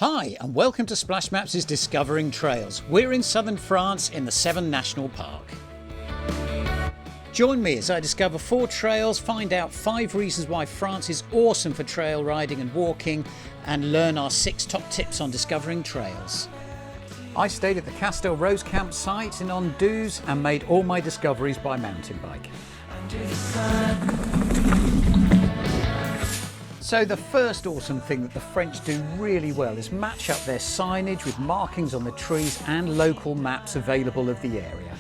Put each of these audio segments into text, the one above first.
Hi and welcome to SplashMaps' Discovering Trails. We're in southern France in the Cevennes National Park. Join me as I discover 4 trails, find out 5 reasons why France is awesome for trail riding and walking, and learn our 6 top tips on discovering trails. I stayed at the Castel Rose campsite in Anduze and made all my discoveries by mountain bike. So the first awesome thing that the French do really well is match up their signage with markings on the trees and local maps available of the area.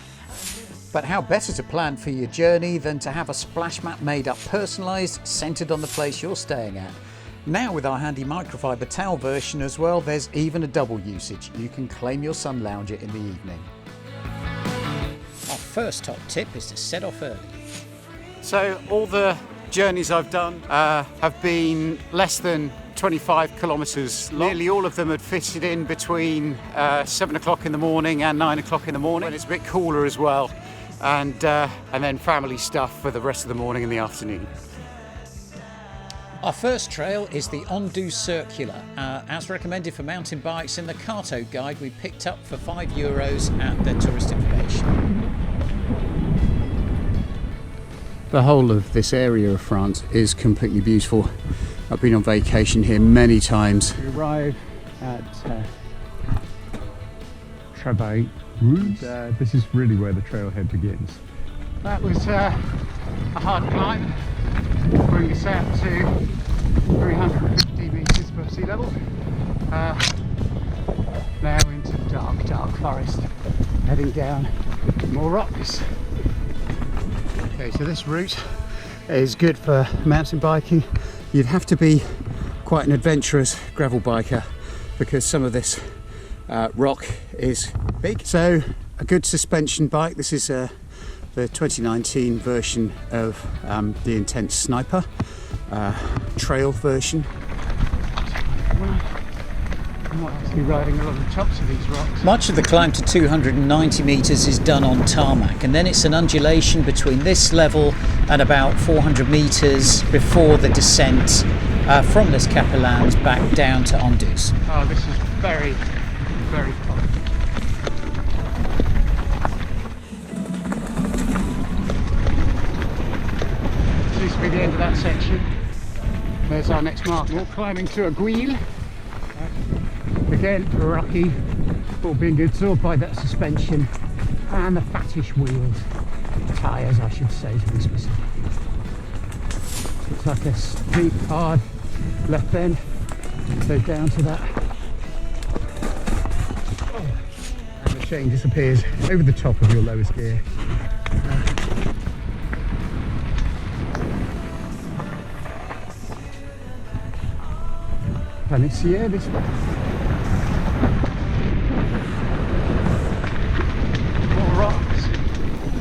But how better to plan for your journey than to have a splash map made up personalised, centred on the place you're staying at. Now with our handy microfibre towel version as well, there's even a double usage. You can claim your sun lounger in the evening. Our first top tip is to set off early. So all the journeys I've done have been less than 25 kilometres long. Nearly all of them had fitted in between 7 o'clock in the morning and 9 o'clock in the morning, when it's a bit cooler as well, and then family stuff for the rest of the morning and the afternoon. Our first trail is the Anduze Circular, as recommended for mountain bikes in the Carto guide we picked up for €5 at the tourist information. The whole of this area of France is completely beautiful. I've been on vacation here many times. We arrive at Cevennes Rose. This is really where the trailhead begins. That was a hard climb, bringing us out to 350 metres above sea level. Now into dark forest, heading down more rocks. Okay, so this route is good for mountain biking. You'd have to be quite an adventurous gravel biker because some of this rock is big. So a good suspension bike. This is the 2019 version of the Intense Sniper trail version. I might have to be riding along the tops of these rocks. Much of the climb to 290 metres is done on tarmac, and then it's an undulation between this level and about 400 metres before the descent from Les Capellans back down to Anduze. Oh, this is very, very fun. This seems to be the end of that section. There's our next mark. We're climbing to a Guille. Again, rocky, all being absorbed by that suspension and the fattish wheels, tyres I should say to be specific. It's like a steep, hard left bend, so down to that. And the chain disappears over the top of your lowest gear. And it's here this way.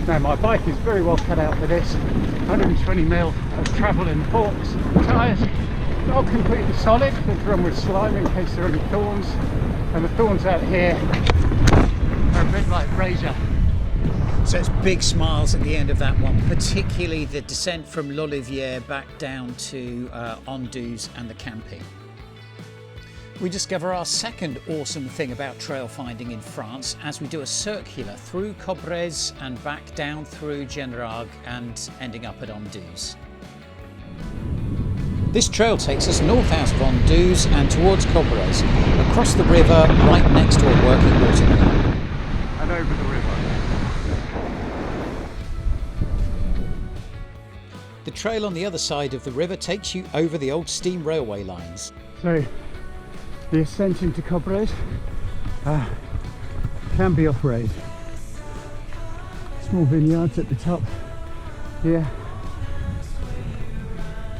Now my bike is very well cut out for this. 120mm of travel and forks. Tyres not completely solid, but run with slime in case there are any thorns. And the thorns out here are a bit like razor. So it's big smiles at the end of that one, particularly the descent from L'Olivier back down to Anduze and the camping. We discover our second awesome thing about trail finding in France as we do a circular through Cobres and back down through Genrag and ending up at Anduze. This trail takes us north out of Anduze and towards Cobres, across the river right next to a working water wheel. And over the river. The trail on the other side of the river takes you over the old steam railway lines. So the ascent into Cobres can be off-road. Small vineyards at the top here.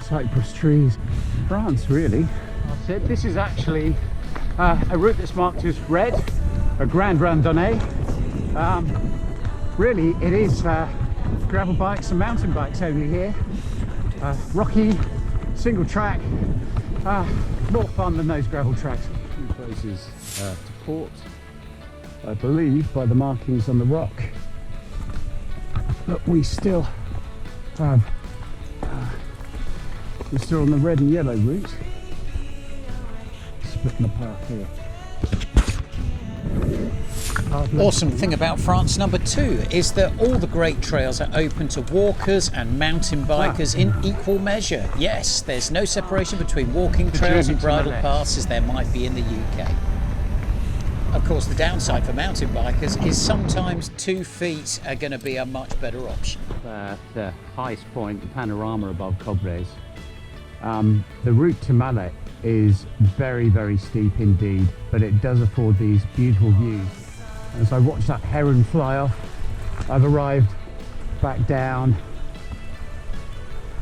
Cypress trees. France, really. That's it. This is actually a route that's marked as red, a Grand Randonnée. Really, it is gravel bikes and mountain bikes only here. Rocky, single track. More fun than those gravel tracks. Two places to port, I believe, by the markings on the rock. But we still have, we're still on the red and yellow route. split the path here. Awesome thing about France number 2 is that all the great trails are open to walkers and mountain bikers in equal measure. Yes, there's no separation between walking trails and bridle paths as there might be in the UK. Of course, the downside for mountain bikers is sometimes 2 feet are going to be a much better option. The highest point, the panorama above Cobres. The route to Mallet is very, very steep indeed, but it does afford these beautiful views. As I watch that heron fly off, I've arrived back down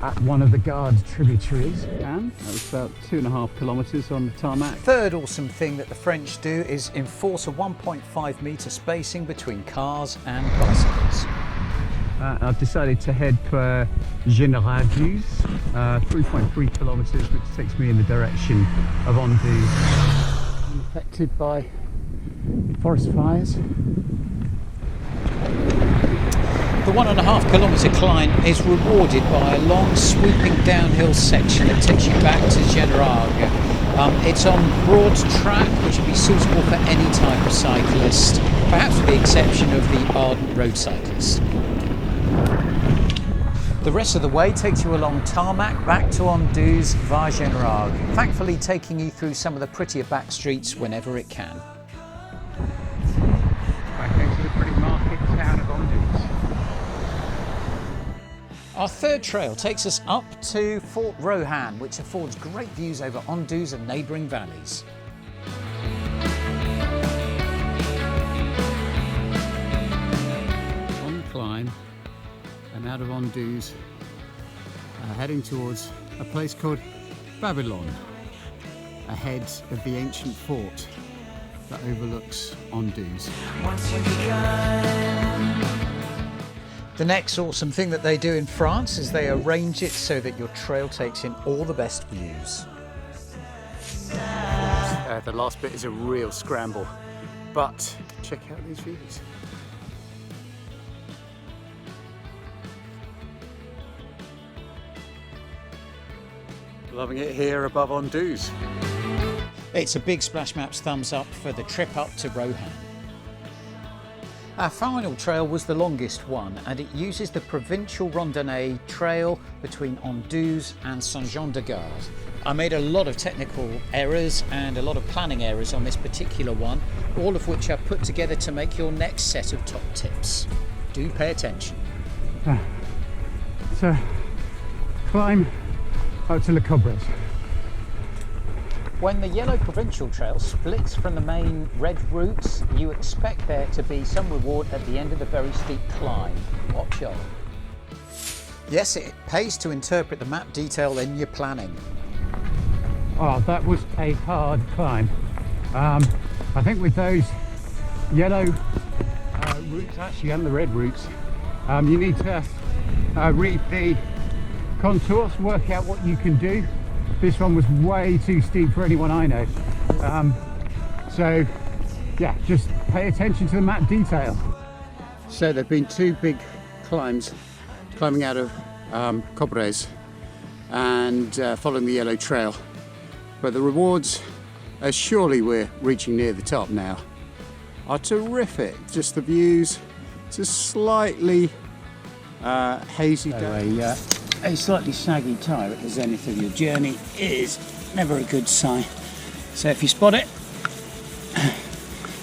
at one of the Gard tributaries, and that was about 2.5 kilometres on the tarmac. Third awesome thing that the French do is enforce a 1.5 metre spacing between cars and bicycles. I've decided to head for General Views, 3.3 kilometres, which takes me in the direction of Anduze. I'm affected by forest fires. The 1.5 kilometre climb is rewarded by a long sweeping downhill section that takes you back to General. It's on broad track, which would be suitable for any type of cyclist, perhaps with the exception of the ardent road cyclist. The rest of the way takes you along tarmac back to Anduze via General, thankfully taking you through some of the prettier back streets whenever it can. Back into the pretty market town of Anduze. Our third trail takes us up to Fort Rohan, which affords great views over Anduze and neighbouring valleys. On the climb and out of Anduze, heading towards a place called Babylon, ahead of the ancient fort that overlooks Anduze. The next awesome thing that they do in France is they arrange it so that your trail takes in all the best views. The last bit is a real scramble, but check out these views. Loving it here above Anduze. It's a big SplashMaps thumbs up for the trip up to Rohan. Our final trail was the longest one, and it uses the provincial randonnée trail between Anduze and Saint-Jean-de-Gard. I made a lot of technical errors and a lot of planning errors on this particular one, all of which are put together to make your next set of top tips. Do pay attention. So, climb up to Le Cobres. When the yellow provincial trail splits from the main red routes, you expect there to be some reward at the end of the very steep climb. Watch on. Yes, it pays to interpret the map detail in your planning. Oh, that was a hard climb. I think with those yellow routes actually and the red routes, you need to read the contours, work out what you can do. This one was way too steep for anyone I know. So yeah, just pay attention to the map detail. So there've been 2 big climbs, climbing out of Cobres and following the yellow trail. But the rewards, as surely we're reaching near the top now, are terrific. Just the views, just slightly hazy day. A slightly saggy tyre at the zenith of your journey is never a good sign. So if you spot it,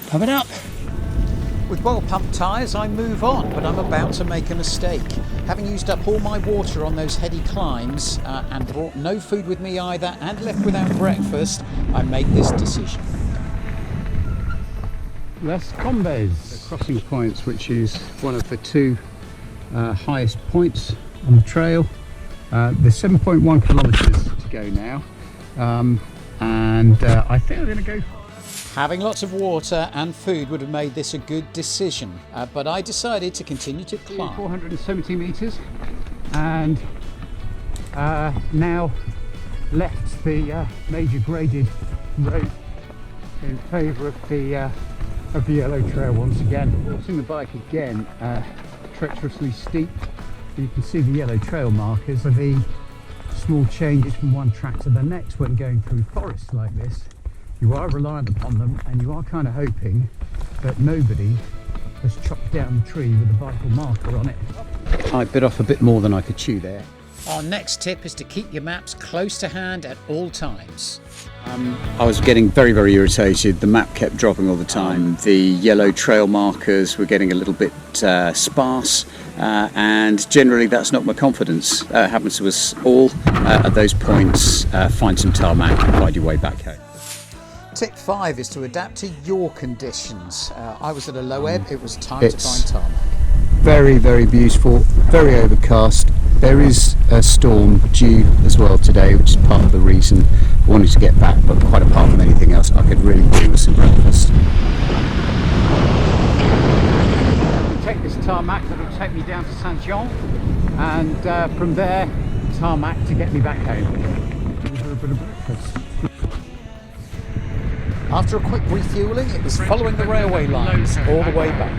pump it up. With well-pumped tyres, I move on, but I'm about to make a mistake. Having used up all my water on those heady climbs and brought no food with me either and left without breakfast, I made this decision. Les Combes, the crossing points, which is one of the 2 highest points on the trail. There's 7.1 kilometres to go now, and I think I'm going to go. Having lots of water and food would have made this a good decision, but I decided to continue to climb. 470 metres, and now left the major graded road in favour of the yellow trail once again. Crossing the bike again, treacherously steep. You can see the yellow trail markers are the small changes from one track to the next when going through forests like this. You are reliant upon them, and you are kind of hoping that nobody has chopped down the tree with a vital marker on it. I bit off a bit more than I could chew there. Our next tip is to keep your maps close to hand at all times. I was getting very, very irritated. The map kept dropping all the time. The yellow trail markers were getting a little bit sparse, and generally that's not my confidence. Happens to us all. At those points, find some tarmac and find your way back home. Tip 5 is to adapt to your conditions. I was at a low ebb, it was time to find tarmac. Very, very beautiful, very overcast. There is a storm due as well today, which is part of the reason I wanted to get back, but quite apart from anything else, I could really do with some breakfast. Take this tarmac that will take me down to Saint-Jean, and from there, tarmac to get me back home. For a bit of breakfast. After a quick refuelling, it was following the railway lines all the way back.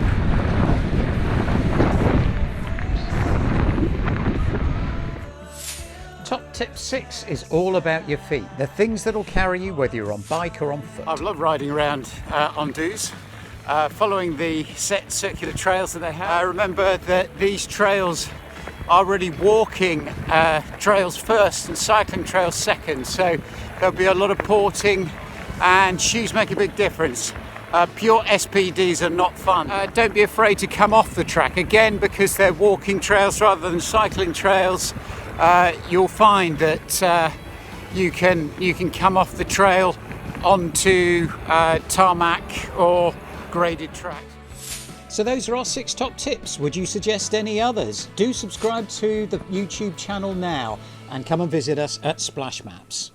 Top tip 6 is all about your feet, the things that'll carry you whether you're on bike or on foot. I've loved riding around Anduze, following the set circular trails that they have. I remember that these trails are really walking trails first and cycling trails second, so there'll be a lot of porting, and shoes make a big difference. Pure SPDs are not fun. Don't be afraid to come off the track, again because they're walking trails rather than cycling trails. You'll find that you can come off the trail onto tarmac or graded track. So those are our 6 top tips. Would you suggest any others? Do subscribe to the YouTube channel now and come and visit us at SplashMaps.